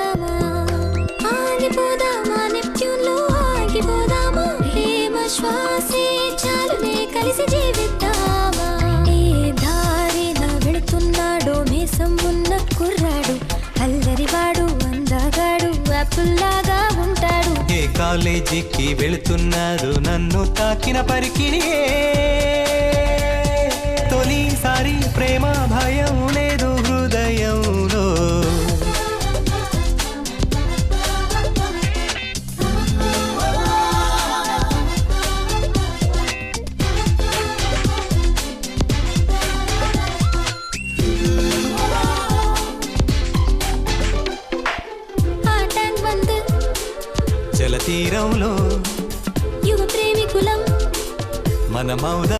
ఆగిపోదామా ఆగిపోదామా నెప్ట్యూన్లో ఆగిపోదామా ప్రేమ శ్వాసే చాలునే కలిసి జీవిద్దామా ఏ దారిన వెళుతున్నాడో మీసం ఉన్న కుర్రాడు అల్లరివాడు అందగాడు యాపిల్లాగా ఉంటాడు ఏ కాలేజీకి వెళుతున్నాడు నన్ను తాకిన పరికిణియే తొలిసారి ప్రేమ భయం లేదు హృదయంలో జలతీరంలో యువ ప్రేమికులం మన మౌన